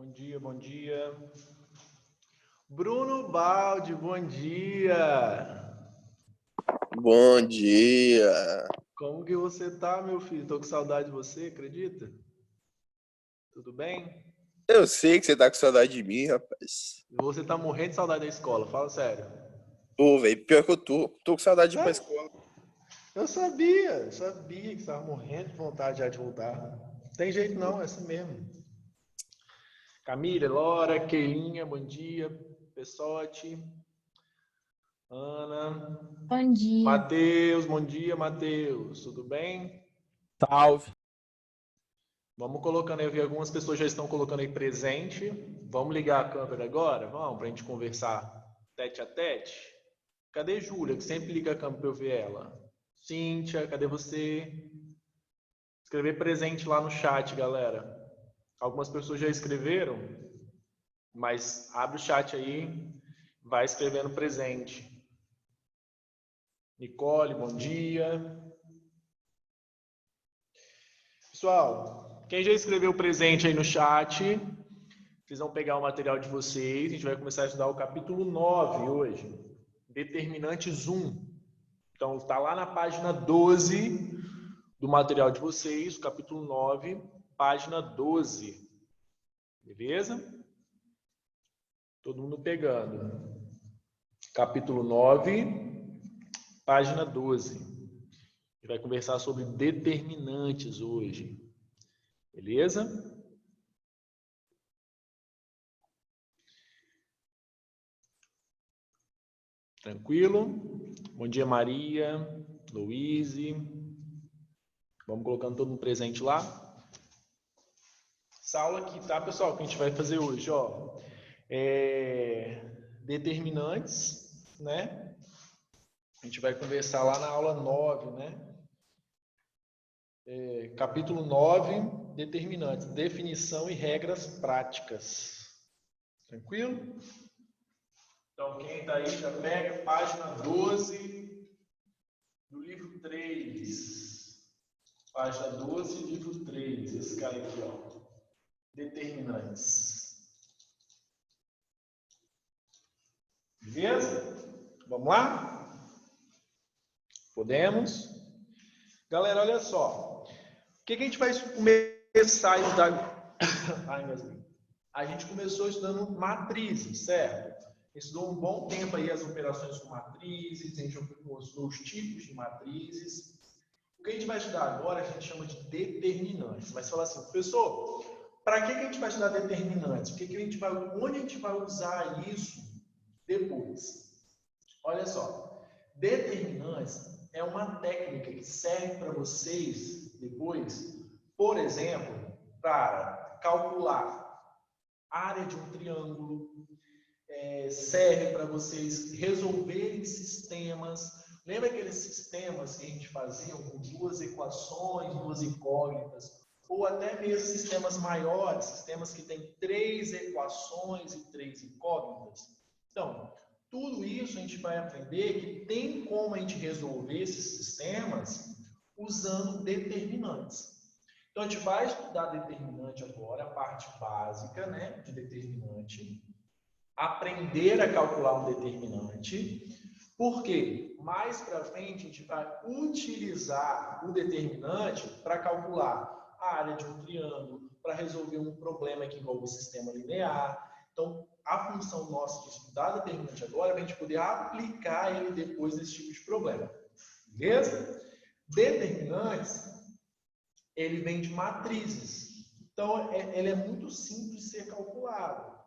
Bom dia, bom dia. Bruno Baldi, bom dia. Bom dia. Como que você tá, meu filho? Tô com saudade de você, acredita? Tudo bem? Eu sei que você tá com saudade de mim, rapaz. Você tá morrendo de saudade da escola, fala sério. Pô, velho, pior que eu tô. Tô com saudade de ir pra Sério? escola. Eu sabia que você tava morrendo de vontade já de voltar. Não tem jeito não, é assim mesmo. Camila, Laura, Keilinha, bom dia. Pessote, Ana, Bom dia. Matheus, bom dia, Matheus. Tudo bem? Salve. Vamos colocando aí, eu vi algumas pessoas já estão colocando aí presente. Vamos ligar a câmera agora? Vamos, para a gente conversar tete a tete? Cadê Júlia, que sempre liga a câmera para eu ver ela? Cíntia, cadê você? Escrever presente lá no chat, galera. Algumas pessoas já escreveram, mas abre o chat aí, vai escrevendo presente. Nicole, bom dia. Pessoal, quem já escreveu presente aí no chat, vocês vão pegar o material de vocês, a gente vai começar a estudar o capítulo 9 hoje, determinantes 1. Então, está lá na página 12 do material de vocês, o capítulo 9, página 12. Beleza? Todo mundo pegando. Capítulo 9, página 12. A gente vai conversar sobre determinantes hoje. Beleza? Tranquilo? Bom dia, Maria, Luíse. Vamos colocando todo mundo presente lá. Essa aula aqui, tá, pessoal? Que a gente vai fazer hoje, ó. Determinantes, né? A gente vai conversar lá na aula 9, né? Capítulo 9, determinantes, definição e regras práticas. Tranquilo? Então, quem está aí já pega página 12 do livro 3. Página 12, livro 3. Esse cara aqui, ó. Determinantes. Beleza? Vamos lá? Podemos? Galera, olha só. O que a gente vai começar a estudar? Ai, meu Deus. A gente começou estudando matrizes, certo? Estudou um bom tempo aí as operações com matrizes, a gente estudou os tipos de matrizes. O que a gente vai estudar agora, a gente chama de determinantes. Mas fala assim, professor, para que a gente vai estudar determinantes? Onde a gente vai usar isso depois? Olha só, determinantes é uma técnica que serve para vocês depois, por exemplo, para calcular a área de um triângulo, serve para vocês resolverem sistemas. Lembra aqueles sistemas que a gente fazia com duas equações, duas incógnitas, ou até mesmo sistemas maiores, sistemas que têm 3 equações e 3 incógnitas? Então, tudo isso a gente vai aprender que tem como a gente resolver esses sistemas usando determinantes. Então, a gente vai estudar determinante agora, a parte básica, né, de determinante. Aprender a calcular um determinante. Por quê? Mais para frente, a gente vai utilizar o determinante para calcular a área de um triângulo, para resolver um problema que envolve o sistema linear. Então, a função nossa de estudar determinante agora é a gente poder aplicar ele depois nesse tipo de problema. Beleza? Determinantes, ele vem de matrizes. Então, ele é muito simples de ser calculado.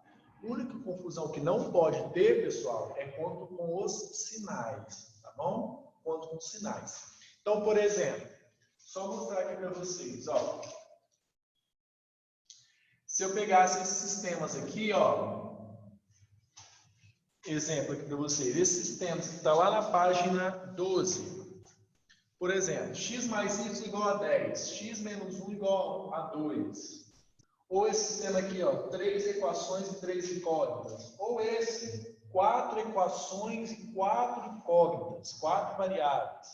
A única confusão que não pode ter, pessoal, é quanto com os sinais, tá bom? Quanto com os sinais. Então, por exemplo, só mostrar aqui para vocês, ó. Se eu pegasse esses sistemas aqui, ó, exemplo aqui para vocês, esses sistemas que está lá na página 12. Por exemplo, x mais y igual a 10, x menos 1 igual a 2. Ou esse sistema aqui, ó, 3 equações e 3 incógnitas. Ou esse, 4 equações e 4 incógnitas, 4 variáveis.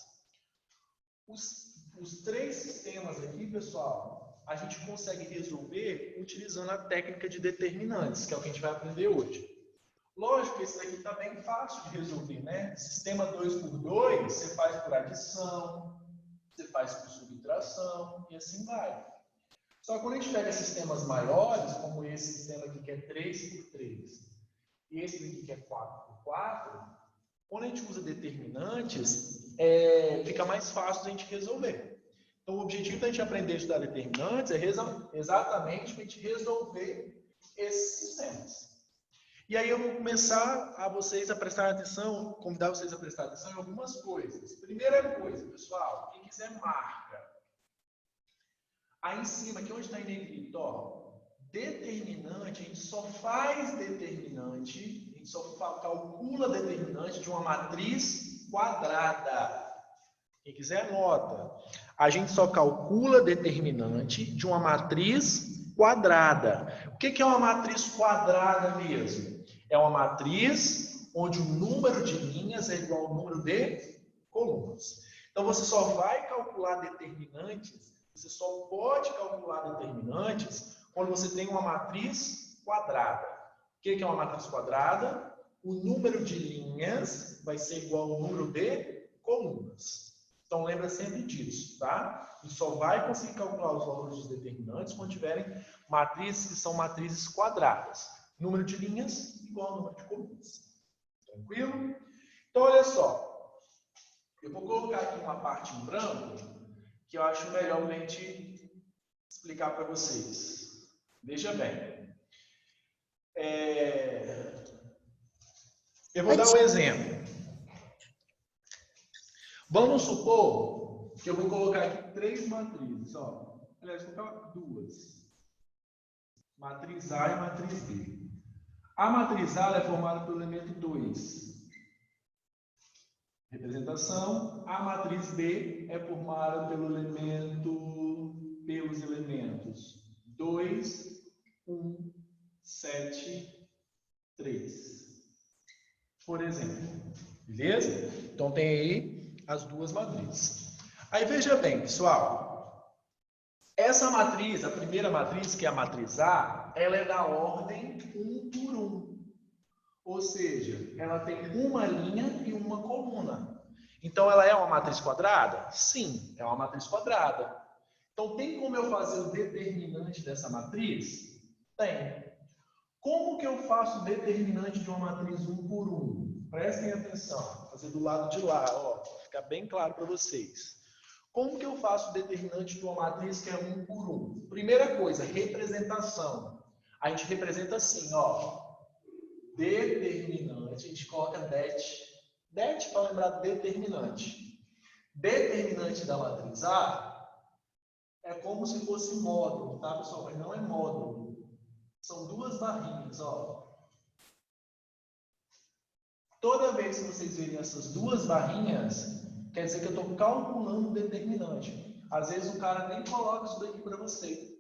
Os 3 sistemas aqui, pessoal, a gente consegue resolver utilizando a técnica de determinantes, que é o que a gente vai aprender hoje. Lógico que esse daqui está bem fácil de resolver, né? Sistema 2 por 2, você faz por adição, você faz por subtração e assim vai. Só que quando a gente pega sistemas maiores, como esse sistema aqui que é 3 por 3, e esse aqui que é 4 por 4, quando a gente usa determinantes, fica mais fácil a gente resolver. Então, o objetivo da gente aprender a estudar determinantes é exatamente para a gente resolver esses sistemas. E aí eu vou começar vocês a prestar atenção, convidar vocês a prestar atenção em algumas coisas. Primeira coisa, pessoal, quem quiser marca. Aí em cima, aqui onde está em negrito, ó, determinante, a gente só faz determinante, a gente só calcula determinante de uma matriz quadrada. Quem quiser anota. A gente só calcula determinante de uma matriz quadrada. O que é uma matriz quadrada mesmo? É uma matriz onde o número de linhas é igual ao número de colunas. Então, você só vai calcular determinantes, você só pode calcular determinantes quando você tem uma matriz quadrada. O que é uma matriz quadrada? O número de linhas vai ser igual ao número de colunas. Então, lembra sempre disso, tá? E só vai conseguir calcular os valores dos determinantes quando tiverem matrizes que são matrizes quadradas. Número de linhas igual ao número de colunas. Tranquilo? Então, olha só. Eu vou colocar aqui uma parte em branco que eu acho melhor a gente explicar para vocês. Veja bem. Eu vou dar um exemplo. Vamos supor que eu vou colocar aqui 3 matrizes. Ó. Aliás, vou colocar 2. Matriz A e matriz B. A matriz A é formada pelo elemento 2. Representação. A matriz B é formada pelos elementos 2, 1, 7, 3. Por exemplo. Beleza? Então tem aí as 2 matrizes. Aí veja bem, pessoal. Essa matriz, a primeira matriz, que é a matriz A, ela é da ordem 1 por 1. Ou seja, ela tem uma linha e uma coluna. Então, ela é uma matriz quadrada? Sim, é uma matriz quadrada. Então, tem como eu fazer o determinante dessa matriz? Tem. Como que eu faço o determinante de uma matriz 1 por 1? Prestem atenção. Vou fazer do lado de lá, ó, fica bem claro para vocês. Como que eu faço o determinante de uma matriz que é 1 por 1? Primeira coisa, representação. A gente representa assim, ó. Determinante, a gente coloca det. Det para lembrar determinante. Determinante da matriz A é como se fosse módulo, tá, pessoal? Mas não é módulo. São 2 barrinhas, ó. Toda vez que vocês verem essas 2 barrinhas, quer dizer que eu estou calculando o determinante. Às vezes o cara nem coloca isso daqui para você.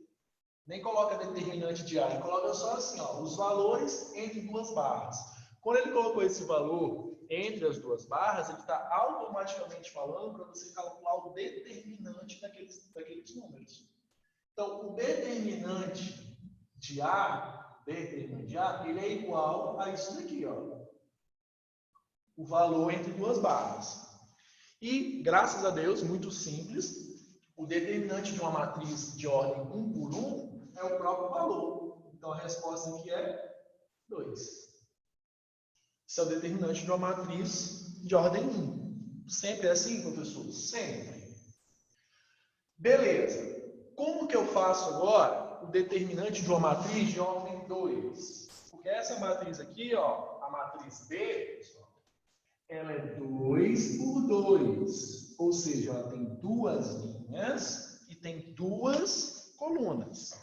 Nem coloca determinante de A. Ele coloca só assim, ó, os valores entre 2 barras. Quando ele colocou esse valor entre as 2 barras, ele está automaticamente falando para você calcular o determinante daqueles números. Então, o determinante de A, ele é igual a isso daqui, ó. O valor entre 2 barras. E, graças a Deus, muito simples, o determinante de uma matriz de ordem 1 por 1 é o próprio valor. Então, a resposta aqui é 2. Esse é o determinante de uma matriz de ordem 1. Sempre é assim, professor? Sempre. Beleza. Como que eu faço agora o determinante de uma matriz de ordem 2? Porque essa matriz aqui, ó, a matriz B, ela é 2 por 2. Ou seja, ela tem 2 linhas e tem 2 colunas.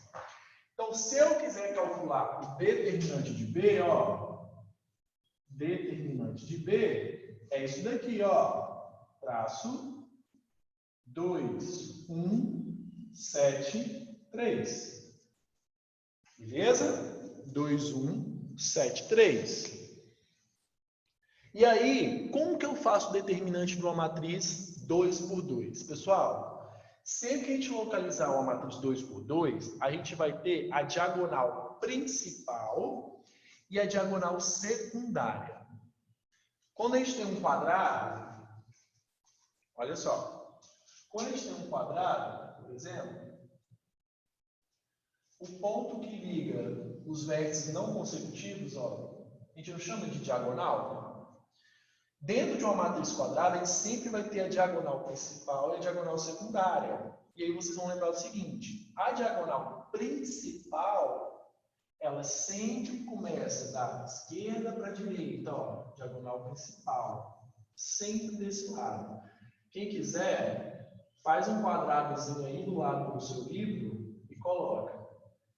Então, se eu quiser calcular o determinante de B, ó, determinante de B é isso daqui, ó, traço 2, 1, 7, 3. Beleza? 2, 1, 7, 3. E aí, como que eu faço o determinante de uma matriz 2 por 2? Pessoal, Sempre que a gente localizar uma matriz 2 por 2, a gente vai ter a diagonal principal e a diagonal secundária. Quando a gente tem um quadrado, olha só, quando a gente tem um quadrado, por exemplo, o ponto que liga os vértices não consecutivos, ó, a gente não chama de diagonal. Dentro de uma matriz quadrada, a gente sempre vai ter a diagonal principal e a diagonal secundária. E aí vocês vão lembrar o seguinte, a diagonal principal, ela sempre começa da esquerda para a direita, ó, diagonal principal, sempre desse lado. Quem quiser, faz um quadradozinho aí do lado do seu livro e coloca.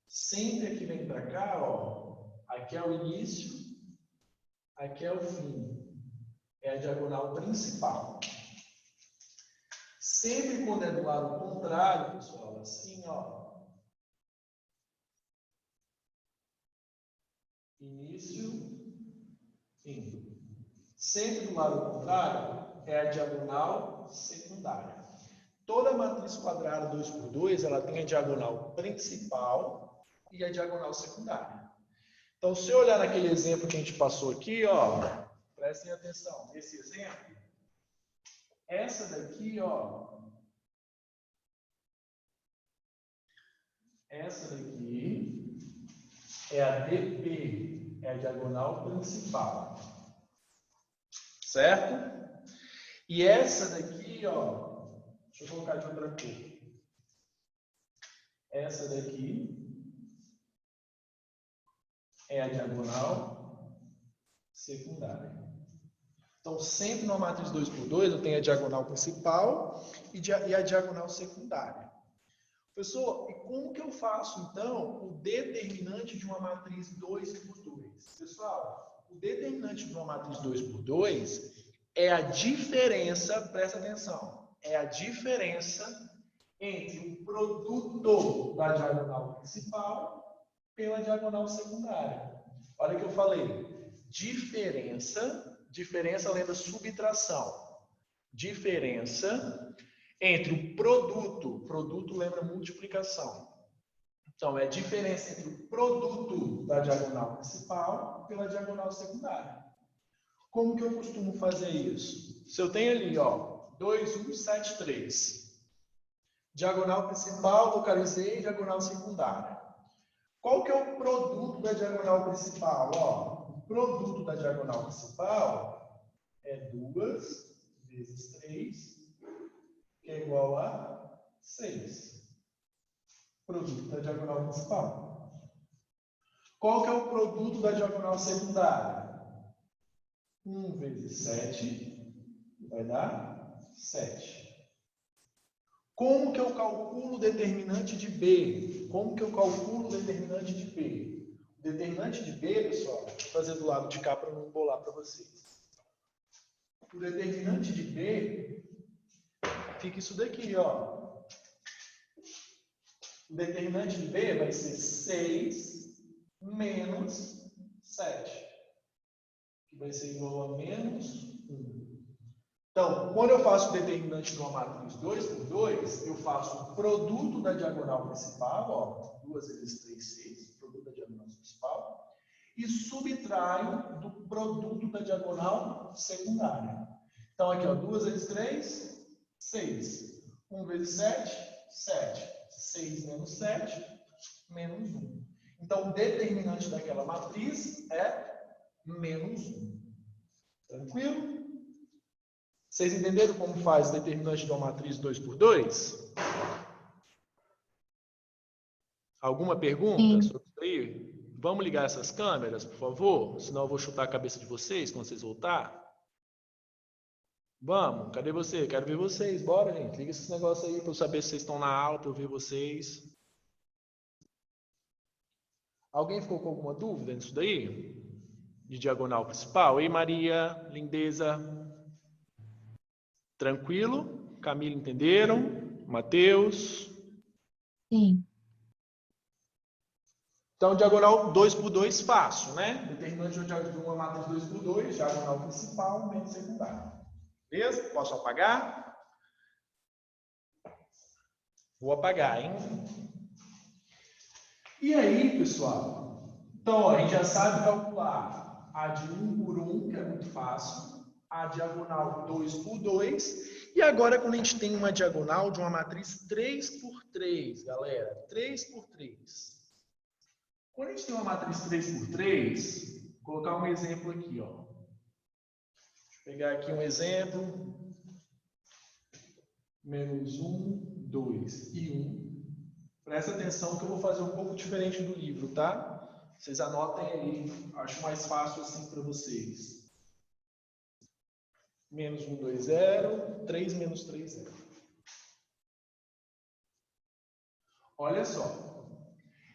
Sempre que vem para cá, ó, aqui é o início, aqui é o fim. É a diagonal principal. Sempre quando é do lado contrário, pessoal, assim, ó. Início, fim. Sempre do lado contrário é a diagonal secundária. Toda matriz quadrada 2 por 2, ela tem a diagonal principal e a diagonal secundária. Então, se eu olhar naquele exemplo que a gente passou aqui, ó, prestem atenção, nesse exemplo, essa daqui, ó, essa daqui é a DP, é a diagonal principal, certo? E essa daqui, ó, deixa eu colocar de outra cor. Essa daqui é a diagonal secundária. Então, sempre numa matriz 2 por 2, eu tenho a diagonal principal e a diagonal secundária. Professor, e como que eu faço, então, o determinante de uma matriz 2 por 2? Pessoal, o determinante de uma matriz 2 por 2 é a diferença, presta atenção, é a diferença entre o produto da diagonal principal pela diagonal secundária. Olha o que eu falei. Diferença lembra subtração. Diferença entre o produto lembra multiplicação. Então, é a diferença entre o produto da diagonal principal pela diagonal secundária. Como que eu costumo fazer isso? Se eu tenho ali, ó, 2, 1, 7, 3. Diagonal principal, localizei, diagonal secundária. Qual que é o produto da diagonal principal? Ó, o produto da diagonal principal é 2 vezes 3, que é igual a 6. Produto da diagonal principal. Qual que é o produto da diagonal secundária? 1 vezes 7 vai dar 7. Como que eu calculo o determinante de B? Como que eu calculo o determinante de B? O determinante de B, pessoal, vou fazer do lado de cá para não embolar para vocês. O determinante de B fica isso daqui, ó. O determinante de B vai ser 6 menos 7, que vai ser igual a menos 1. Então, quando eu faço o determinante de uma matriz 2 por 2, eu faço o produto da diagonal principal, ó, 2 vezes 3, 6, produto da diagonal principal, e subtraio do produto da diagonal secundária. Então, aqui, ó, 2 vezes 3, 6. 1 vezes 7, 7. 6 menos 7, menos 1. Então, o determinante daquela matriz é menos 1. Tranquilo? Vocês entenderam como faz o determinante de uma matriz 2 por 2? Alguma pergunta sobre isso aí? Vamos ligar essas câmeras, por favor? Senão eu vou chutar a cabeça de vocês quando vocês voltarem. Vamos, cadê você? Quero ver vocês. Bora, gente. Liga esses negócios aí para eu saber se vocês estão na aula, para eu ver vocês. Alguém ficou com alguma dúvida nisso daí? De diagonal principal? Ei, Maria, lindeza. Tranquilo? Camila, entenderam? Mateus? Sim. Então, diagonal 2 por 2, fácil, né? Determinante de uma matriz 2 por 2, diagonal principal menos secundário. Beleza? Posso apagar? Vou apagar, hein? E aí, pessoal? Então, ó, a gente já sabe calcular a de 1 por 1, que é muito fácil, a diagonal 2 por 2, e agora quando a gente tem uma diagonal de uma matriz 3 por 3, galera, 3 por 3. Quando a gente tem uma matriz 3 por 3, vou colocar um exemplo aqui, ó. Deixa eu pegar aqui um exemplo. Menos 1, 2 e 1. Presta atenção que eu vou fazer um pouco diferente do livro, tá? Vocês anotem aí, acho mais fácil assim para vocês. Menos 1, 2, 0, 3 menos 3, 0. Olha só,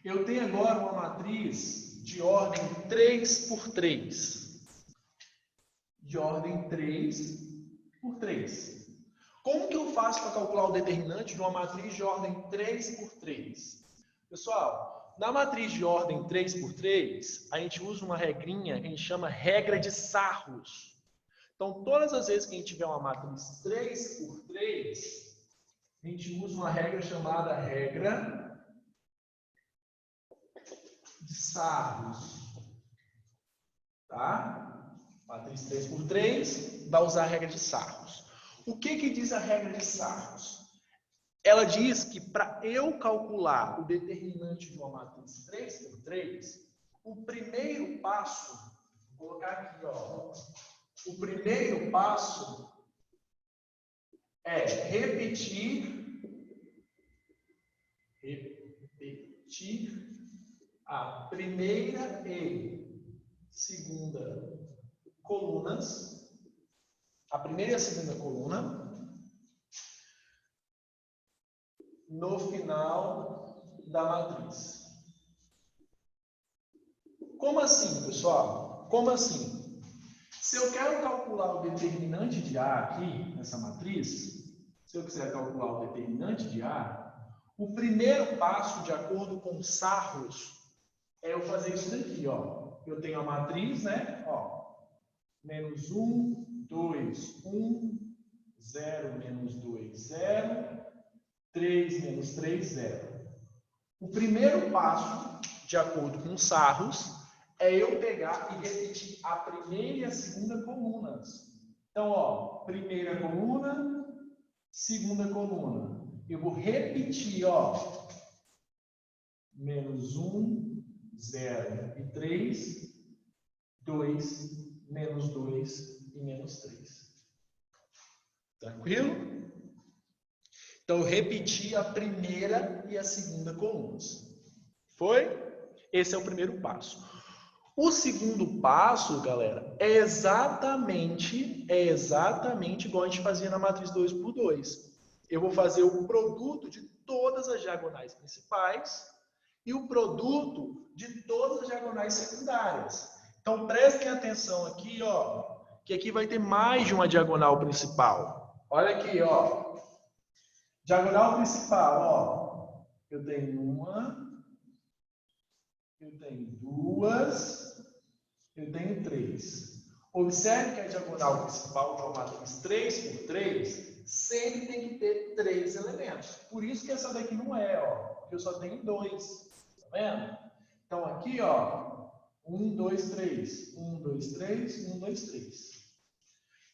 eu tenho agora uma matriz de ordem 3 por 3. De ordem 3 por 3. Como que eu faço para calcular o determinante de uma matriz de ordem 3 por 3? Pessoal, na matriz de ordem 3 por 3, a gente usa uma regrinha que a gente chama regra de Sarros. Então, todas as vezes que a gente tiver uma matriz 3 por 3, a gente usa uma regra chamada regra de Sarros. Tá? Matriz 3 por 3, vai usar a regra de Sarros. O que diz a regra de Sarros? Ela diz que para eu calcular o determinante de uma matriz 3 por 3, o primeiro passo, vou colocar aqui, ó, o primeiro passo é repetir a primeira e segunda colunas, a primeira e a segunda coluna, no final da matriz. Como assim, pessoal? Como assim? Se eu quero calcular o determinante de A aqui, nessa matriz, se eu quiser calcular o determinante de A, o primeiro passo, de acordo com Sarros, é eu fazer isso daqui, ó. Eu tenho a matriz, né? Ó, menos 1, 2, 1, 0, menos 2, 0, 3, menos 3, 0. O primeiro passo, de acordo com Sarros, é eu pegar e repetir a primeira e a segunda colunas. Então, ó, primeira coluna, segunda coluna. Eu vou repetir, ó, menos 1, 0 e 3, 2, menos 2 e menos 3. Tranquilo? Então, eu repeti a primeira e a segunda colunas. Foi? Esse é o primeiro passo. O segundo passo, galera, é exatamente igual a gente fazia na matriz 2 por 2. Eu vou fazer o produto de todas as diagonais principais e o produto de todas as diagonais secundárias. Então, prestem atenção aqui, ó, que aqui vai ter mais de uma diagonal principal. Olha aqui, ó. Diagonal principal, ó. Eu tenho uma, eu tenho duas, eu tenho três. Observe que a diagonal principal de uma matriz 3 por 3 sempre tem que ter 3 elementos. Por isso que essa daqui não é, ó. Porque eu só tenho 2. Tá vendo? Então aqui, ó. 1, 2, 3. 1, 2, 3. 1, 2, 3.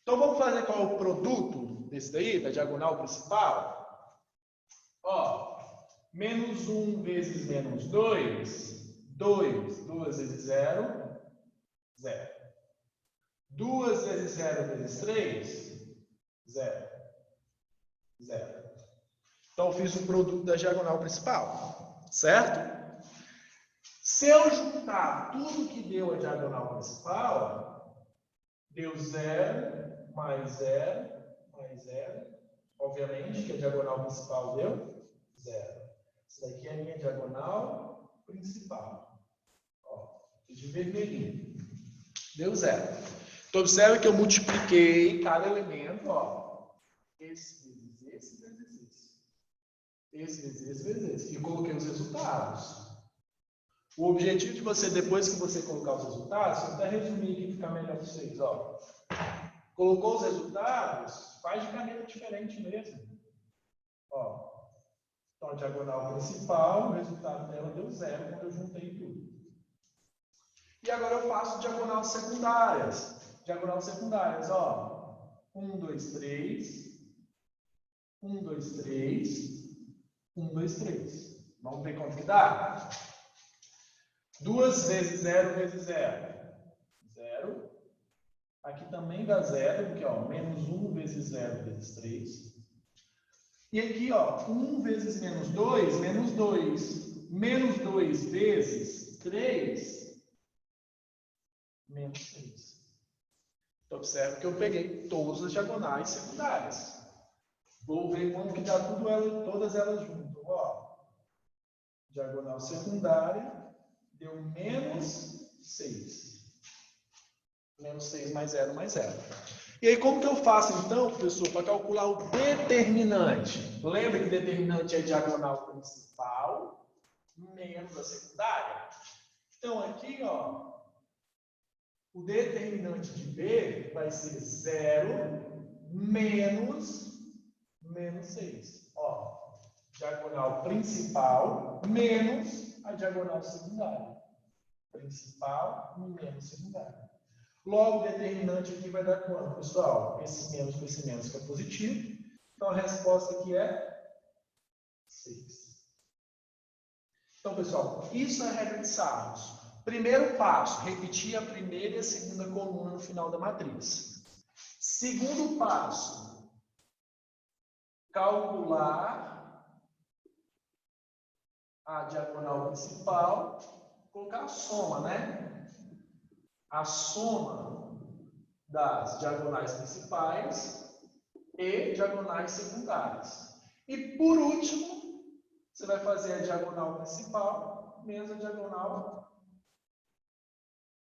Então vamos fazer qual é o produto desse daí, da diagonal principal? Ó. Menos 1 vezes menos 2. 2. 2 vezes 0. 0. 2 vezes 0 vezes 3. 0. 0. Então eu fiz o produto da diagonal principal. Certo? Se eu juntar tudo que deu a diagonal principal, deu 0, mais 0, mais 0. Obviamente que a diagonal principal deu 0. Isso daqui é a minha diagonal principal. Ó, de vermelhinho. Deu 0. Então, observe que eu multipliquei cada elemento, ó. Esse vezes esse, vezes esse. Esse vezes esse, vezes esse. E coloquei os resultados. O objetivo de você, depois que você colocar os resultados, vou até resumir aqui, ficar melhor para vocês, ó. Colocou os resultados, faz de maneira diferente mesmo. Ó. Então, a diagonal principal, o resultado dela deu 0 quando eu juntei tudo. E agora eu faço diagonal secundárias. Diagonal secundárias, ó. 1, 2, 3. 1, 2, 3. 1, 2, 3. Vamos ver quanto que dá? 2 vezes 0 vezes 0. 0. Aqui também dá 0, porque ó, menos 1 vezes 0 vezes 3. E aqui, ó, 1 vezes menos 2, menos 2. Menos 2 vezes 3, menos 6. Então, observe que eu peguei todas as diagonais secundárias. Vou ver quanto que dá todas elas juntas. Ó, diagonal secundária deu menos 6. Menos 6 mais 0 mais 0. E aí, como que eu faço, então, professor, para calcular o determinante? Lembra que determinante é diagonal principal menos a secundária? Então, aqui, ó, o determinante de B vai ser 0 menos 6. Ó, diagonal principal menos a diagonal secundária. Principal menos secundária. Logo, o determinante aqui vai dar quanto, pessoal? Esse menos com esse menos que é positivo. Então, a resposta aqui é 6. Então, pessoal, isso é a regra de Sarros. Primeiro passo, repetir a primeira e a segunda coluna no final da matriz. Segundo passo, calcular a diagonal principal, colocar a soma, né? A soma das diagonais principais e diagonais secundárias. E, por último, você vai fazer a diagonal principal menos a diagonal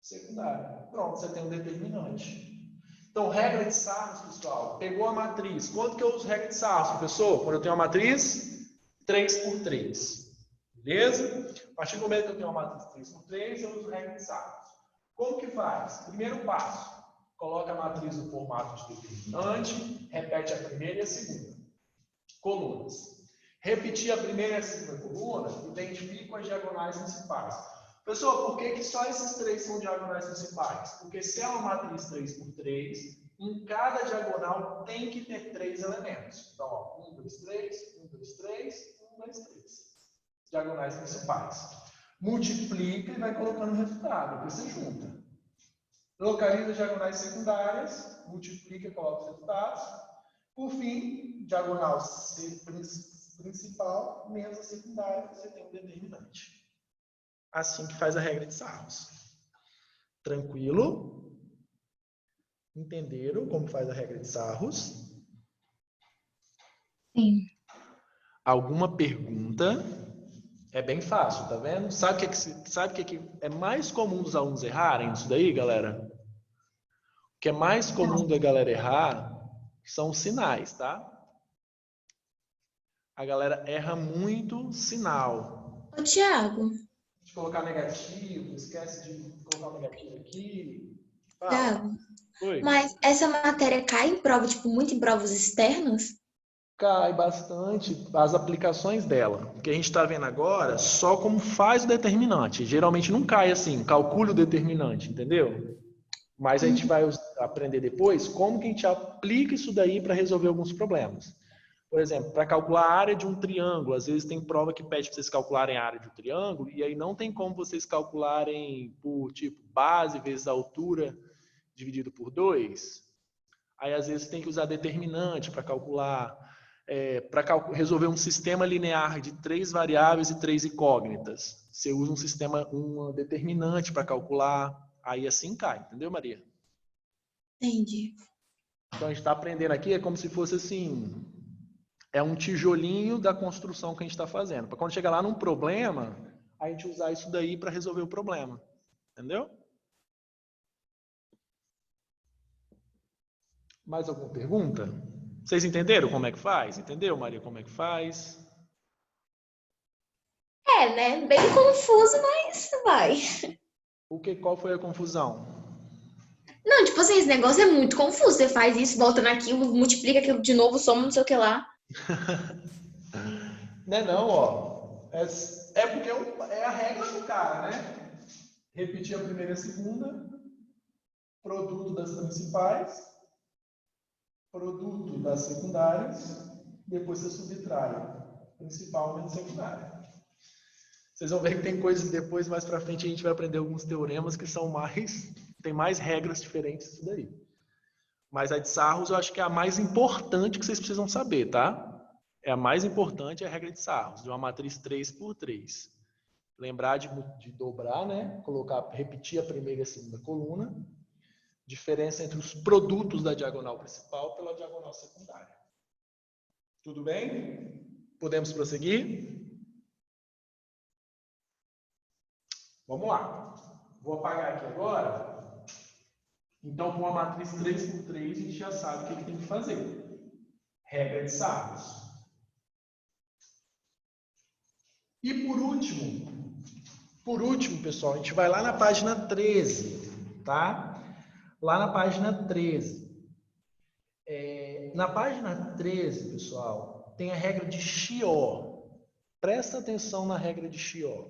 secundária. Pronto, você tem um determinante. Então, regra de Sarros, pessoal, pegou a matriz. Quanto que eu uso regra de Sarros, professor? Quando eu tenho uma matriz 3 por 3. Beleza? A partir do momento que eu tenho uma matriz 3 por 3, eu uso regra de Sarros. Como que faz? Primeiro passo, coloca a matriz no formato de determinante, repete a primeira e a segunda colunas. Repetir a primeira e a segunda coluna, identifico as diagonais principais. Pessoal, por que só esses três são diagonais principais? Porque se é uma matriz 3 por 3, em cada diagonal tem que ter 3 elementos. Então, ó, 1, 2, 3, 1, 2, 3, 1, 2, 3. Diagonais principais. Multiplica e vai colocando o resultado, depois você junta. Localiza as diagonais secundárias, multiplica e coloca os resultados. Por fim, diagonal principal menos a secundária, você tem um determinante. Assim que faz a regra de Sarros. Tranquilo? Entenderam como faz a regra de Sarros? Sim. Alguma pergunta? É bem fácil, tá vendo? Sabe o que é mais comum dos alunos errarem isso daí, galera? O que é mais comum da galera errar são os sinais, tá? A galera erra muito sinal. Ô, Thiago, De colocar negativo, esquece de colocar o negativo aqui. Fala. Thiago, Oi. mas essa matéria cai em prova, tipo, muito em provas externas? Cai bastante as aplicações dela. O que a gente está vendo agora, só como faz o determinante. Geralmente não cai assim, calcule o determinante, entendeu? Mas a gente vai aprender depois como que a gente aplica isso daí para resolver alguns problemas. Por exemplo, para calcular a área de um triângulo, às vezes tem prova que pede para vocês calcularem a área de um triângulo, e aí não tem como vocês calcularem por tipo base vezes a altura dividido por 2. Aí às vezes tem que usar determinante para calcular, resolver um sistema linear de 3 variáveis e 3 incógnitas. Você usa um determinante para calcular, aí assim cai, entendeu, Maria? Entendi. Então a gente está aprendendo aqui, é como se fosse assim, é um tijolinho da construção que a gente está fazendo. Para quando chegar lá num problema, a gente usar isso daí para resolver o problema. Entendeu? Mais alguma pergunta? Vocês entenderam como é que faz? Entendeu, Maria, como é que faz? É, né? Bem confuso, mas vai. Qual foi a confusão? Não, tipo assim, esse negócio é muito confuso. Você faz isso, volta naquilo, multiplica aquilo de novo, soma não sei o que lá. Né não, ó. É porque é a regra do cara, né? Repetir a primeira e a segunda, produto das principais, produto das secundárias, depois você subtrai principal menos secundária. Vocês vão ver que tem coisas depois, mais pra frente, a gente vai aprender alguns teoremas que são tem mais regras diferentes disso daí. Mas a de Sarros eu acho que é a mais importante que vocês precisam saber, tá? É a mais importante, é a regra de Sarros, de uma matriz 3 por 3. Lembrar de dobrar, né? Repetir a primeira e a segunda coluna. Diferença entre os produtos da diagonal principal pela diagonal secundária. Tudo bem? Podemos prosseguir? Vamos lá. Vou apagar aqui agora. Então, com a matriz 3 por 3, a gente já sabe o que tem que fazer. Regra de Sarros. E por último, pessoal, a gente vai lá na página 13, tá? Lá na página 13. Na página 13, pessoal, tem a regra de Chió. Presta atenção na regra de Chió.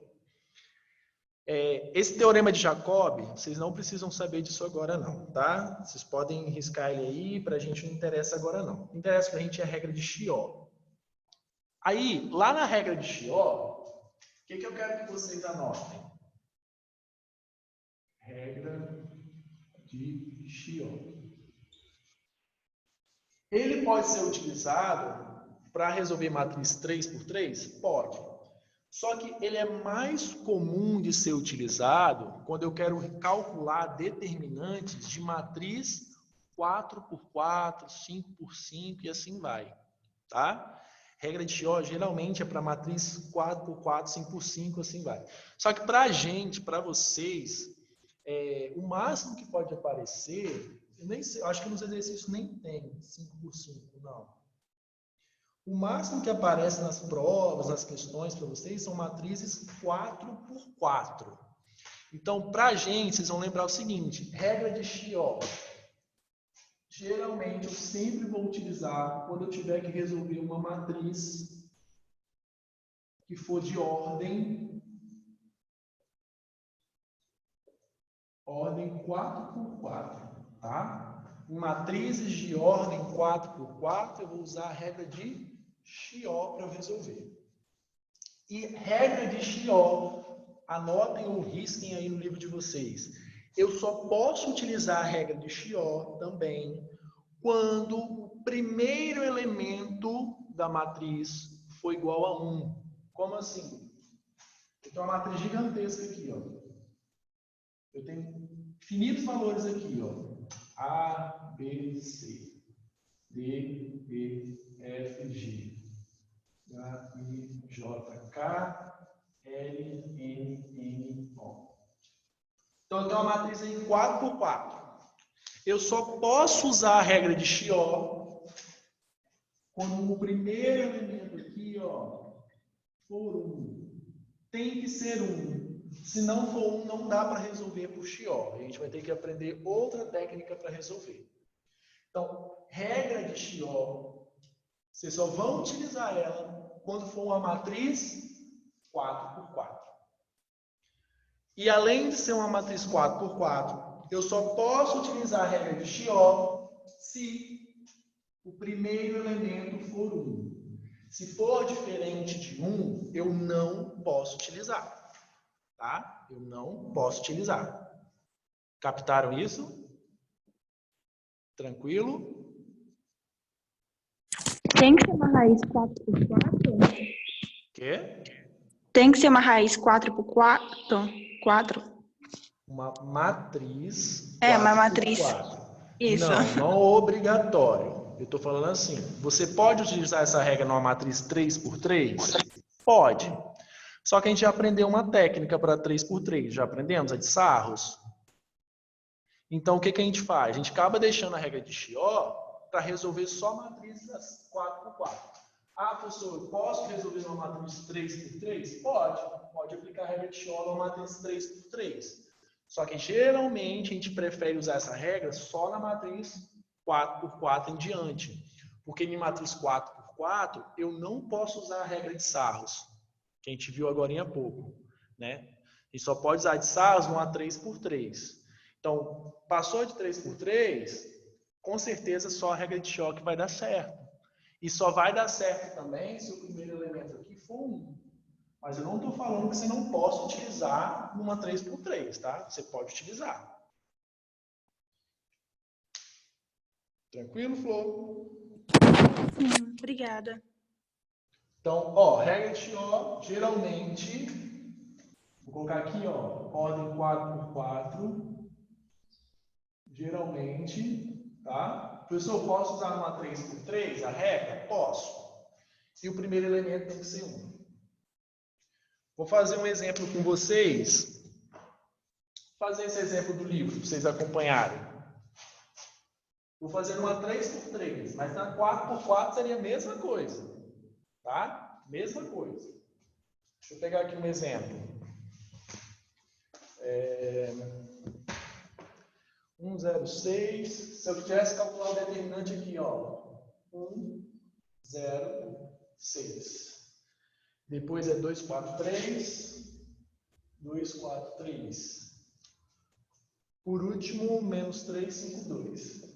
Esse teorema de Jacob, vocês não precisam saber disso agora não, tá? Vocês podem riscar ele aí, pra gente não interessa agora não. O que interessa pra gente é a regra de Chió. Aí, lá na regra de Chió, o que eu quero que vocês anotem? Regra de Chió. Ele pode ser utilizado para resolver matriz 3 por 3? Pode. Só que ele é mais comum de ser utilizado quando eu quero calcular determinantes de matriz 4 por 4, 5 por 5 e assim vai. Tá? Regra de Chió geralmente é para matriz 4 por 4, 5 por 5, assim vai. Só que para a gente, para vocês, o máximo que pode aparecer, eu nem sei, acho que nos exercícios nem tem 5 por 5, não. O máximo que aparece nas provas, nas questões para vocês, são matrizes 4 por 4. Então, para a gente, vocês vão lembrar o seguinte, regra de Chió. Geralmente, eu sempre vou utilizar quando eu tiver que resolver uma matriz que for de ordem 4 por 4, tá? Em matrizes de ordem 4 por 4, eu vou usar a regra de Chió para resolver. E regra de Chió, anotem ou risquem aí no livro de vocês. Eu só posso utilizar a regra de Chió também quando o primeiro elemento da matriz for igual a 1. Como assim? Eu tenho uma matriz gigantesca aqui, ó. Eu tenho infinitos valores aqui, ó. A, B, C, D, E, F, G, H, I, J, K, L, M, N, O. Então, eu tenho uma matriz em 4 por 4. Eu só posso usar a regra de Chió quando o primeiro elemento aqui, ó, for 1. Tem que ser 1. Se não for 1, não dá para resolver por Chió. A gente vai ter que aprender outra técnica para resolver. Então, regra de Chió, vocês só vão utilizar ela quando for uma matriz 4 por 4. E além de ser uma matriz 4 por 4, eu só posso utilizar a regra de Chió se o primeiro elemento for 1. Se for diferente de 1, eu não posso utilizar. Tá? Eu não posso utilizar. Captaram isso? Tranquilo? Tem que ser uma raiz 4 por 4? Quê? Tem que ser uma raiz 4 por 4? Uma matriz 4 uma matriz. por 4. Isso. Não obrigatório. Eu estou falando assim, você pode utilizar essa regra numa matriz 3 por 3? Pode. Só que a gente já aprendeu uma técnica para 3 por 3. Já aprendemos? A de Sarros. Então, o que a gente faz? A gente acaba deixando a regra de Chió para resolver só matrizes 4 por 4. Ah, professor, eu posso resolver uma matriz 3 por 3? Pode. Pode aplicar a regra de Chió numa matriz 3 por 3. Só que, geralmente, a gente prefere usar essa regra só na matriz 4 por 4 em diante. Porque em matriz 4 por 4x4, eu não posso usar a regra de Sarros, que a gente viu agora há pouco, né? A gente só pode usar de Sarros numa 3x3. Então, passou de 3x3, com certeza só a regra de choque vai dar certo. E só vai dar certo também se o primeiro elemento aqui for 1. Mas eu não estou falando que você não possa utilizar numa 3x3, tá? Você pode utilizar. Tranquilo, Flor? Sim, obrigada. Então, ó, regra de Chió, geralmente, vou colocar aqui, ó, ordem 4x4, geralmente, tá? Professor, posso usar uma 3x3, a regra? Posso. E o primeiro elemento tem que ser 1. Vou fazer um exemplo com vocês. Vou fazer esse exemplo do livro, para vocês acompanharem. Vou fazer uma 3x3, mas na 4x4 seria a mesma coisa. Tá? Mesma coisa. Deixa eu pegar aqui um exemplo. 106. Se eu tivesse calcular o determinante aqui, ó. 106. Depois é 243. 243. Por último, menos 352.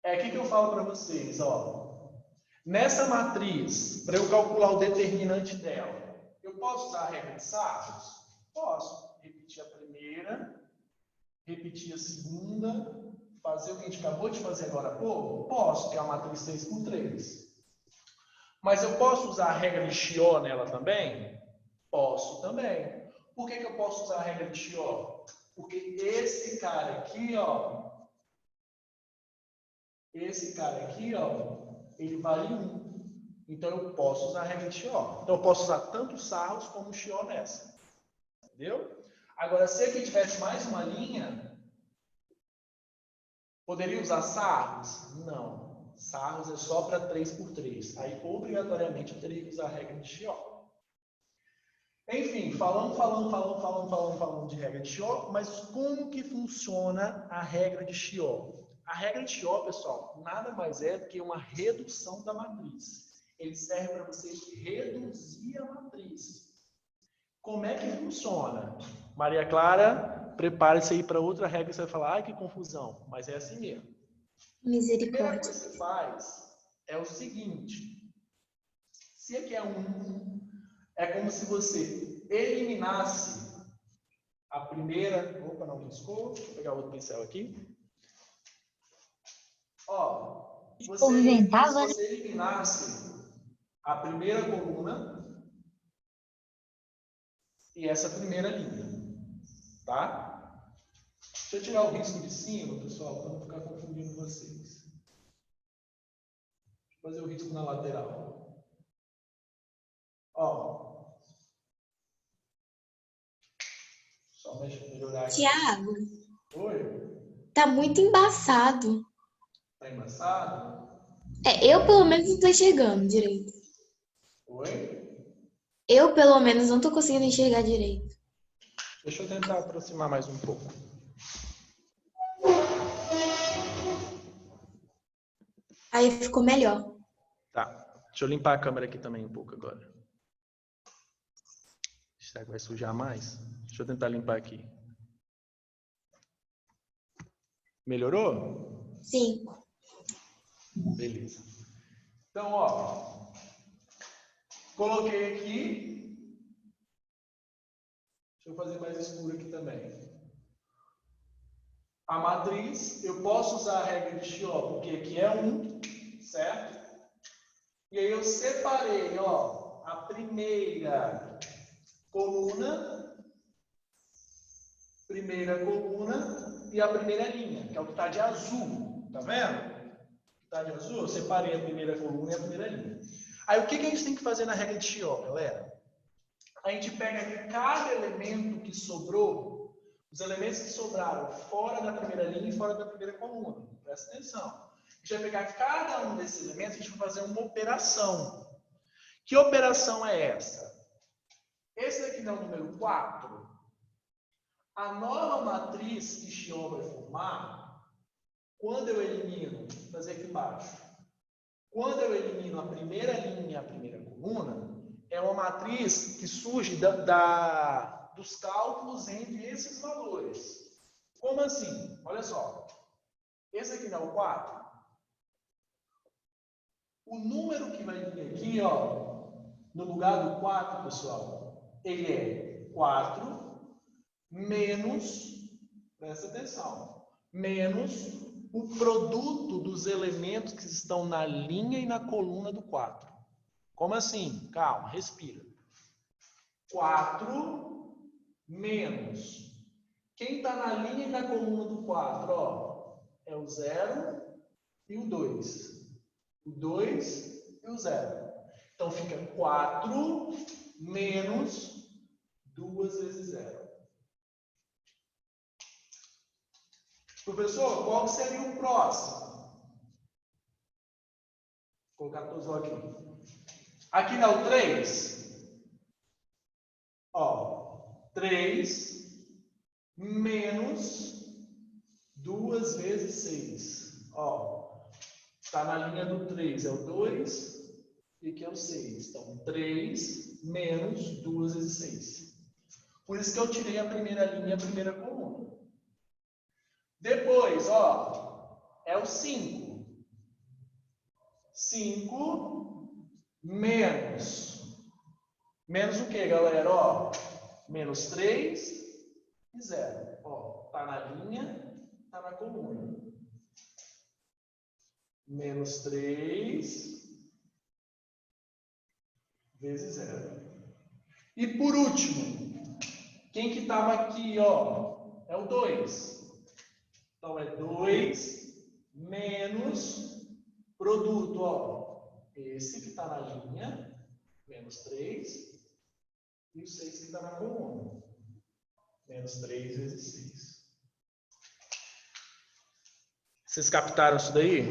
É aqui que eu falo para vocês, ó. Nessa matriz, para eu calcular o determinante dela, eu posso usar a regra de Sarros? Posso. Repetir a primeira, repetir a segunda, fazer o que a gente acabou de fazer agora há pouco? Posso, que é a matriz 6x3. Mas eu posso usar a regra de Chió nela também? Posso também. Por que eu posso usar a regra de Chió? Porque esse cara aqui, ó, ele vale 1. Então, eu posso usar a regra de Chió. Então, eu posso usar tanto Sarros como Chió nessa. Entendeu? Agora, se aqui tivesse mais uma linha, poderia usar Sarros? Não. Sarros é só para 3x3. Aí, obrigatoriamente, eu teria que usar a regra de Chió. Enfim, falando de regra de Chió, mas como que funciona a regra de Chió? A regra de Chió, pessoal, nada mais é do que uma redução da matriz. Ele serve para você reduzir a matriz. Como é que funciona? Maria Clara, prepare-se aí para outra regra, você vai falar, ai que confusão, mas é assim mesmo. A primeira coisa que você faz é o seguinte, se aqui é 1, é como se você eliminasse a primeira... Opa, não riscou. Deixa eu pegar outro pincel aqui. Ó, você eliminasse a primeira coluna e essa primeira linha. Tá? Deixa eu tirar o risco de cima, pessoal, para não ficar confundindo vocês. Deixa eu fazer o risco na lateral. Ó. Só melhorar aqui. Tiago, Oi? tá muito embaçado. Tá embaçado? Eu pelo menos não tô enxergando direito. Oi? Eu pelo menos não tô conseguindo enxergar direito. Deixa eu tentar aproximar mais um pouco. Aí ficou melhor. Tá. Deixa eu limpar a câmera aqui também um pouco agora. Será que vai sujar mais? Deixa eu tentar limpar aqui. Melhorou? Sim. Beleza. Então, ó. Coloquei aqui. Deixa eu fazer mais escuro aqui também. A matriz, eu posso usar a regra de Chió, porque aqui é 1, certo? E aí eu separei, ó, a primeira coluna e a primeira linha, que é o que está de azul. Tá vendo? Está de azul, eu separei a primeira coluna e a primeira linha. Aí o que a gente tem que fazer na regra de Chió, galera? A gente pega cada elemento que sobrou, os elementos que sobraram fora da primeira linha e fora da primeira coluna. Presta atenção. A gente vai pegar cada um desses elementos e a gente vai fazer uma operação. Que operação é essa? Esse aqui é o número 4. A nova matriz que Chió vai formar, quando eu elimino, vou fazer aqui embaixo, Quando eu elimino a primeira linha e a primeira coluna, é uma matriz que surge dos cálculos entre esses valores. Como assim? Olha só. Esse aqui não é o 4? O número que vai vir aqui, ó, no lugar do 4, pessoal, ele é 4 menos, presta atenção, menos o produto dos elementos que estão na linha e na coluna do 4. Como assim? Calma, respira. 4 menos. Quem está na linha e na coluna do 4, ó, é o 0 e o 2. O 2 e o 0. Então fica 4 menos 2 vezes 0. Professor, qual seria o próximo? Vou colocar todos aqui. Aqui dá o 3. Ó, 3 menos 2 vezes 6. Ó, está na linha do 3, é o 2 e aqui é o 6. Então, 3 menos 2 vezes 6. Por isso que eu tirei a primeira linha e a primeira coluna. Depois, ó, é o 5. 5 menos. Menos o que, galera? Ó, menos 3 e 0. Ó, tá na linha, tá na coluna. Menos 3 vezes 0. E por último, quem que estava aqui, ó, é o 2. Então, é 2 menos produto, ó. Esse que está na linha, menos 3, e o 6 que está na coluna. Menos 3 vezes 6. Vocês captaram isso daí?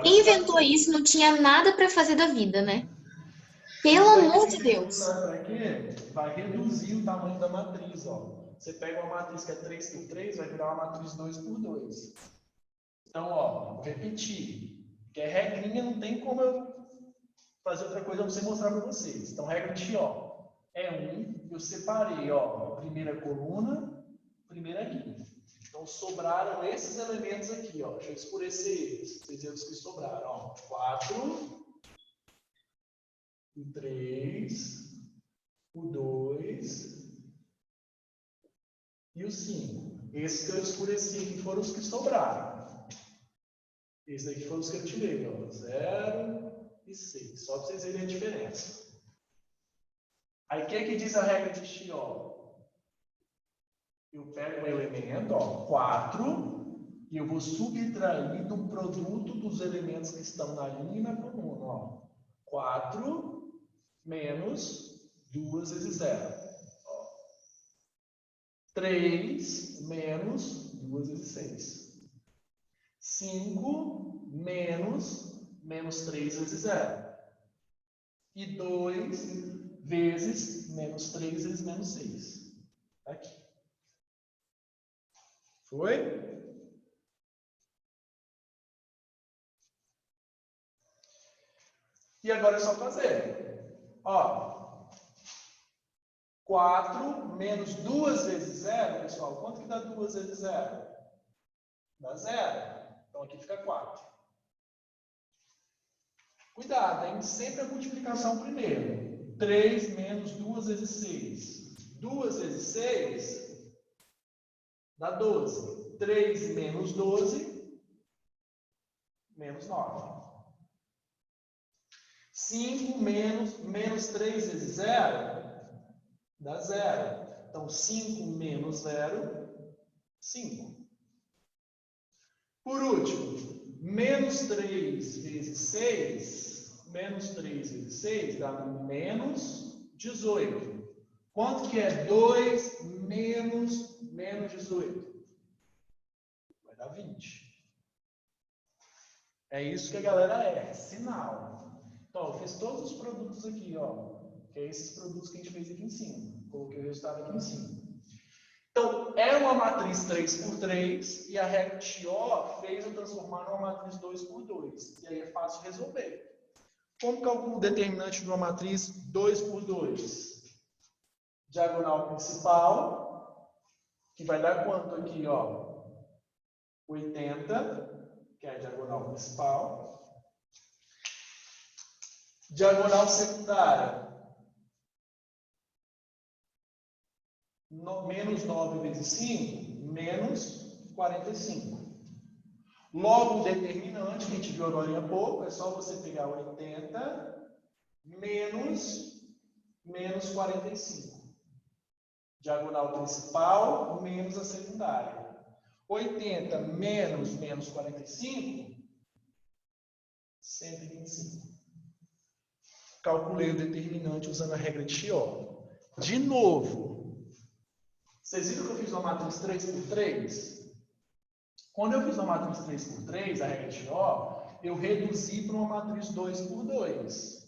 Quem inventou isso não tinha nada para fazer da vida, né? Pelo amor de Deus. Sabe para quê? Vai reduzir o tamanho da matriz, ó. Você pega uma matriz que é 3 por 3, vai virar uma matriz 2 por 2. Então, ó, vou repetir. Porque é regrinha, não tem como eu fazer outra coisa para você mostrar para vocês. Então, regra de ó, é 1, eu separei, ó, primeira coluna, primeira linha. Então, sobraram esses elementos aqui, ó. Deixa eu escurecer eles, vocês verem os que sobraram, ó. 4, o 3, o 2 e o 5. Esses que eu escureci aqui foram os que sobraram. Esses aqui foram os que eu tirei, ó. 0 e 6. Só para vocês verem a diferença. Aí, o que é que diz a regra de X, ó? Eu pego um elemento, ó, 4, e eu vou subtrair do produto dos elementos que estão na linha e na coluna, ó. 4 menos 2 vezes 0. Ó. 3 menos 2 vezes 6. 5 menos 3 vezes 0. E 2 vezes menos 3 vezes menos 6. Tá aqui. Foi? E agora é só fazer. Ó. 4 menos 2 vezes 0, pessoal. Quanto que dá 2 vezes 0? Dá 0. Então aqui fica 4. Cuidado, hein? Sempre a multiplicação primeiro. 3 menos 2 vezes 6. 2 vezes 6 dá 12. 3 menos 12, menos 9. 5 menos 3 vezes 0 dá 0. Então, 5 menos 0, 5. Por último, menos 3 vezes 6, menos 3 vezes 6 dá menos 18. Quanto que é 2 menos 18? Vai dar 20. É isso que a galera é, sinal. Então, eu fiz todos os produtos aqui, ó. Que é esses produtos que a gente fez aqui em cima. Coloquei o resultado aqui em cima. Então, é uma matriz 3 por 3 e a regra de Chió fez eu transformar numa matriz 2 por 2. E aí é fácil de resolver. Como calculo o determinante de uma matriz 2 por 2? Diagonal principal, que vai dar quanto aqui, ó? 80, que é a diagonal principal. Diagonal secundária. Menos 9 vezes 5, menos 45. Logo, o determinante, que a gente viu agora há pouco, é só você pegar 80 menos 45. Diagonal principal menos a secundária. 80 menos 45, 125. Calculei o determinante usando a regra de Chió. De novo, vocês viram que eu fiz uma matriz 3 por 3? Quando eu fiz uma matriz 3 por 3, a regra de Chió, eu reduzi para uma matriz 2 por 2.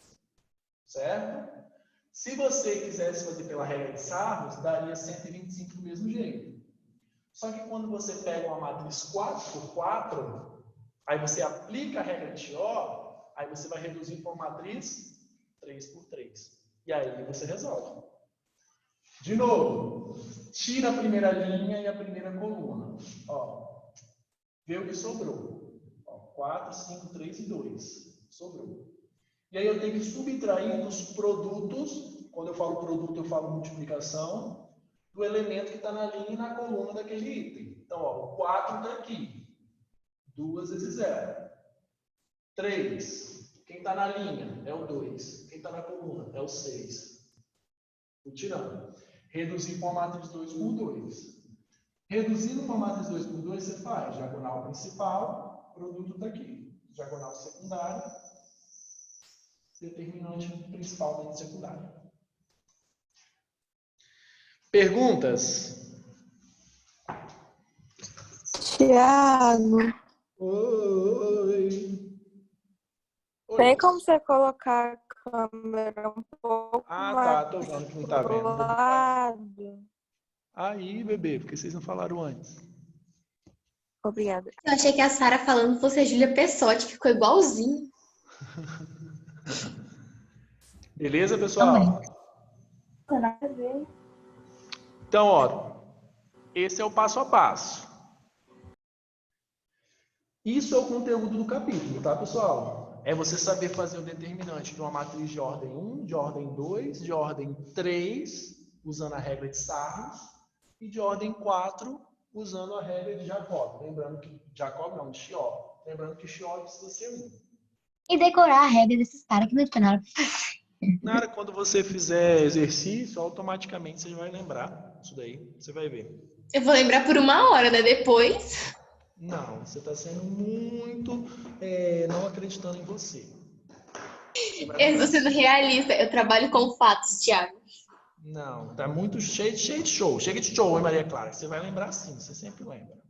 Certo? Se você quisesse fazer pela regra de Sarros, daria 125 do mesmo jeito. Só que quando você pega uma matriz 4 por 4, aí você aplica a regra de Chió, aí você vai reduzir para uma matriz 3 por 3. E aí você resolve. De novo, tira a primeira linha e a primeira coluna. Ó, vê o que sobrou. Ó, 4, 5, 3 e 2. Sobrou. E aí eu tenho que subtrair dos produtos, quando eu falo produto eu falo multiplicação, do elemento que está na linha e na coluna daquele item. Então, ó, o 4 está aqui. 2 vezes 0. 3. Quem está na linha é o 2. Quem está na coluna é o 6. Vou tirando. Reduzir para uma matriz 2 por 2. Reduzindo para uma matriz 2 por 2, você faz diagonal principal, produto está aqui. Diagonal secundária, determinante principal da secundária. Perguntas? Tiago, Oi. tem como você colocar a câmera um pouco Ah, mais tá. Tô vendo que não tá pro vendo. lado? Aí, bebê, por que vocês não falaram antes? Obrigada. Eu achei que a Sara falando fosse a Júlia Pessotti, que ficou igualzinho. Beleza, pessoal? Então, ó, esse é o passo a passo. Isso é o conteúdo do capítulo, tá, pessoal? É você saber fazer o determinante de uma matriz de ordem 1, de ordem 2, de ordem 3, usando a regra de Sarros, e de ordem 4, usando a regra de Jacob. Lembrando que Jacob não, de Chió. Lembrando que Chió precisa ser 1. E decorar a regra desses caras que não tem nada. Nada, quando você fizer exercício, automaticamente você vai lembrar isso daí. Você vai ver. Eu vou lembrar por 1 hora, né? Depois. Não, você está sendo muito não acreditando em você. Eu tô sendo realista. Eu trabalho com fatos, Thiago. Não, tá muito cheio de show. Chega de show, hein, Maria Clara? Você vai lembrar sim, você sempre lembra.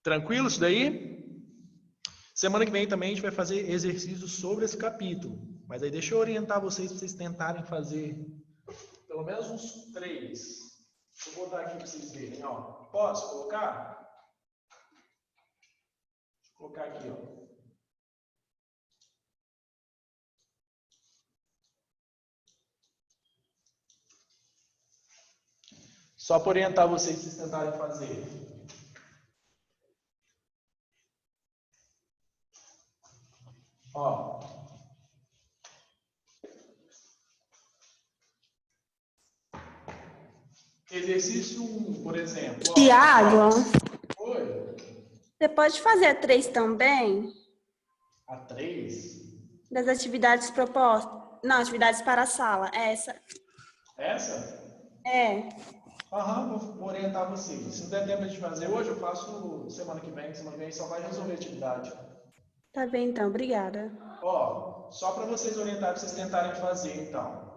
Tranquilo isso daí? Semana que vem também a gente vai fazer exercícios sobre esse capítulo. Mas aí deixa eu orientar vocês para vocês tentarem fazer pelo menos uns 3. Vou botar aqui para vocês verem, ó. Posso colocar? Deixa eu colocar aqui, ó. Só para orientar vocês para vocês tentarem fazer. Ó. Exercício 1, por exemplo. Ó. Tiago, Oi. você pode fazer a 3 também? A 3? Das atividades propostas? Não, atividades para a sala. Essa. Essa? É. Aham, vou orientar vocês. Se não der tempo de fazer hoje, eu faço semana que vem. Semana que vem só vai resolver a atividade. Tá bem, então. Obrigada. Ó, só para vocês orientarem, para vocês tentarem fazer, então.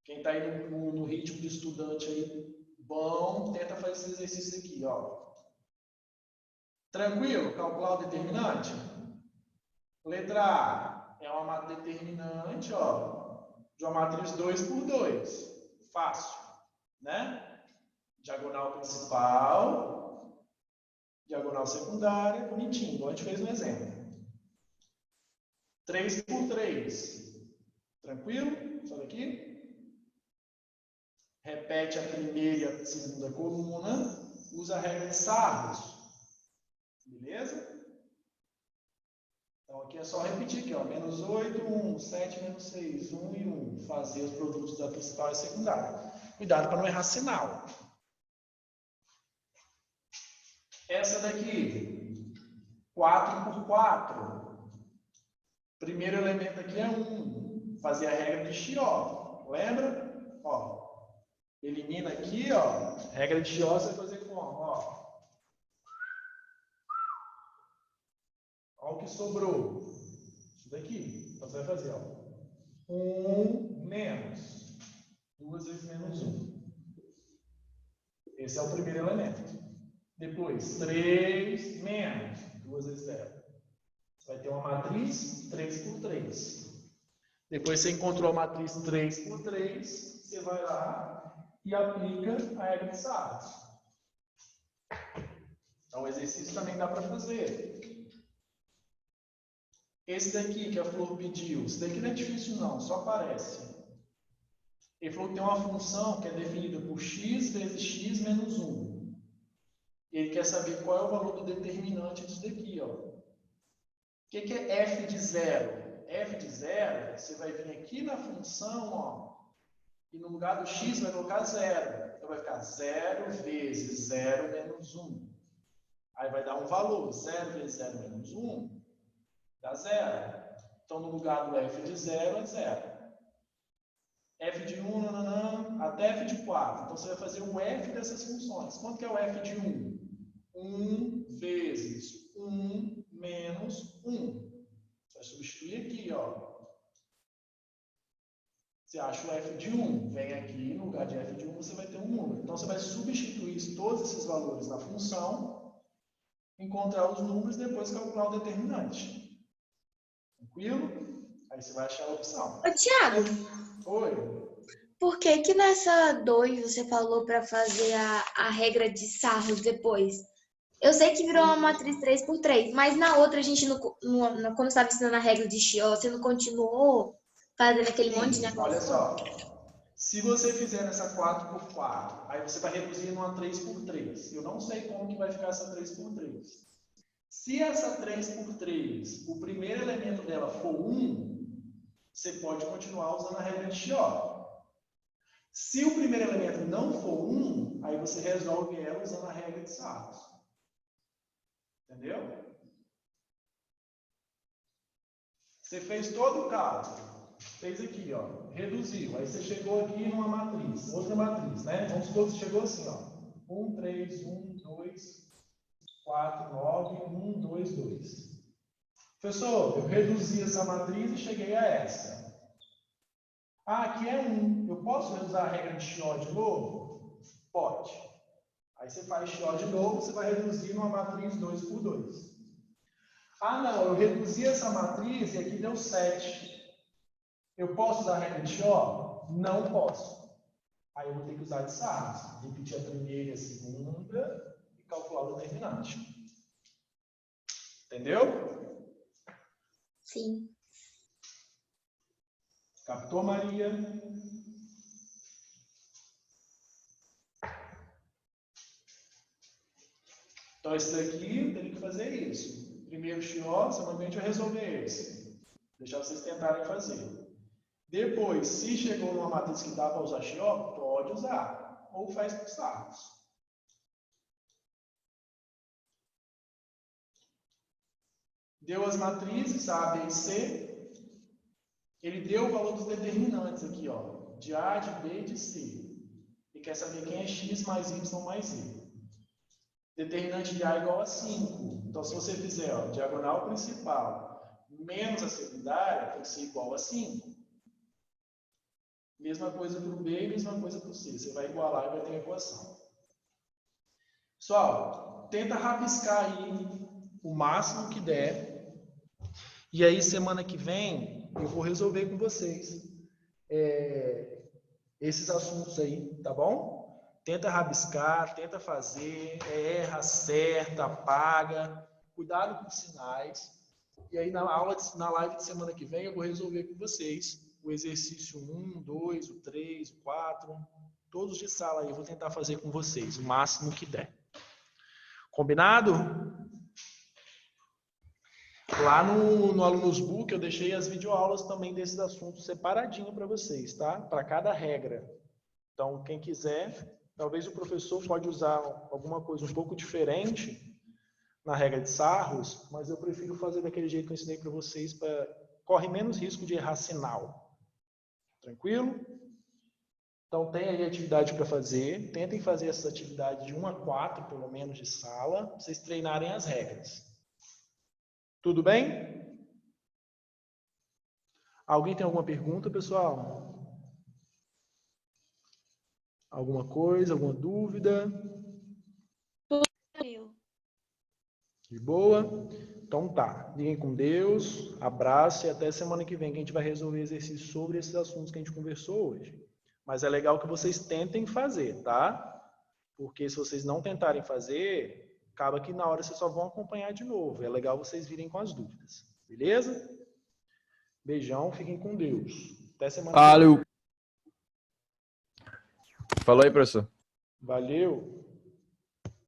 Quem está aí no ritmo de estudante aí, bom, tenta fazer esse exercício aqui, ó. Tranquilo? Calcular o determinante? Letra A é uma determinante, ó, de uma matriz 2 por 2. Fácil. né? Diagonal principal, diagonal secundária, bonitinho, igual a gente fez no exemplo. 3 por 3. Tranquilo? Só daqui. Repete a primeira e a segunda coluna. Usa a regra de Sarros. Beleza? Então, aqui é só repetir aqui, ó. Menos 8, 1, 7, menos 6, 1 e 1. Fazer os produtos da principal e secundária. Cuidado para não errar sinal. Essa daqui, 4 por 4. Primeiro elemento aqui é 1. Fazer a regra de Chió. Lembra? Ó. Elimina aqui, ó. Regra de Chió você vai fazer como? Ó. Olha o que sobrou. Isso daqui. Então você vai fazer, ó. 1 menos. 2 vezes menos 1. Esse é o primeiro elemento. Depois, 3 menos 2 vezes 0. Você vai ter uma matriz 3 por 3. Depois você encontrou a matriz 3 por 3, você vai lá e aplica a regra de Sarros. Então, o exercício também dá para fazer. Esse daqui que a Flor pediu, esse daqui não é difícil não, só aparece. Ele falou que tem uma função que é definida por x vezes x menos 1. Ele quer saber qual é o valor do determinante disso daqui, ó. O que é f de 0? F de 0, você vai vir aqui na função, ó, e no lugar do x vai colocar 0. Então vai ficar 0 vezes 0 menos 1. Aí vai dar um valor, 0 vezes 0 menos 1, dá 0. Então no lugar do f de 0 é 0. F de 1, nananã, até f de 4. Então você vai fazer o f dessas funções. Quanto que é o f de 1? 1 vezes 1 menos 1. Você vai substituir aqui, ó. Você acha o f de 1. Vem aqui, no lugar de f de 1, você vai ter um número. Então, você vai substituir todos esses valores na função, encontrar os números e depois calcular o determinante. Tranquilo? Aí você vai achar a opção. Ô, Thiago, Oi. por que que nessa 2 você falou para fazer a regra de Sarros depois? Eu sei que virou uma matriz 3 por 3, mas na outra a gente, quando estava ensinando a regra de Chió, você não continuou fazendo aquele monte de negócio? Olha só. Se você fizer essa 4 por 4, aí você vai reduzir numa 3 por 3. Eu não sei como que vai ficar essa 3 por 3. Se essa 3 por 3, o primeiro elemento dela for 1, você pode continuar usando a regra de Chió. Se o primeiro elemento não for 1, aí você resolve ela usando a regra de Sarros. Entendeu? Você fez todo o cálculo. Fez aqui, ó. Reduziu. Aí você chegou aqui numa matriz. Outra matriz, né? Vamos supor que você chegou assim, ó. 1, 3, 1, 2, 4, 9, 1, 2, 2. Professor, eu reduzi essa matriz e cheguei a essa. Ah, aqui é 1. Eu posso usar a regra de Chió de novo? Pode. Aí você faz Chió de novo, você vai reduzir numa matriz 2 por 2. Ah, não, eu reduzi essa matriz e aqui deu 7. Eu posso usar a regra de Chió? Não posso. Aí eu vou ter que usar de Sarros. Repetir a primeira e a segunda e calcular o determinante. Entendeu? Sim. Captou, Maria? Então, esse daqui, eu teria que fazer isso. Primeiro Chió, semanalmente eu resolver esse. Deixar vocês tentarem fazer. Depois, se chegou numa matriz que dá para usar Chió, pode usar. Ou faz por Sarros. Deu as matrizes, A, B e C. Ele deu o valor dos determinantes aqui, ó. De A, de B e de C. Ele quer saber quem é X mais Y mais Z. Determinante de A igual a 5. Então, se você fizer, ó, diagonal principal menos a secundária, tem que ser igual a 5. Mesma coisa para o B e mesma coisa para o C. Você vai igualar e vai ter a equação. Pessoal, tenta rabiscar aí o máximo que der. E aí, semana que vem, eu vou resolver com vocês esses assuntos aí, tá bom? Tenta rabiscar, tenta fazer, erra, acerta, apaga. Cuidado com os sinais. E aí na live de semana que vem eu vou resolver com vocês o exercício 1, 2, o 3, o 4, todos de sala aí eu vou tentar fazer com vocês, o máximo que der. Combinado? Lá no Alunos Book eu deixei as videoaulas também desses assuntos separadinho para vocês, tá? Para cada regra. Então, quem quiser, talvez o professor pode usar alguma coisa um pouco diferente na regra de Sarros, mas eu prefiro fazer daquele jeito que eu ensinei para vocês, corre menos risco de errar sinal. Tranquilo? Então tem aí atividade para fazer, tentem fazer essa atividade de 1 a 4, pelo menos, de sala, para vocês treinarem as regras. Tudo bem? Alguém tem alguma pergunta, pessoal? Alguma coisa, alguma dúvida? De boa? Então tá. Fiquem com Deus, abraço e até semana que vem que a gente vai resolver exercícios sobre esses assuntos que a gente conversou hoje. Mas é legal que vocês tentem fazer, tá? Porque se vocês não tentarem fazer, acaba que na hora vocês só vão acompanhar de novo. É legal vocês virem com as dúvidas. Beleza? Beijão, fiquem com Deus. Até semana que vem. Falou aí, professor. Valeu.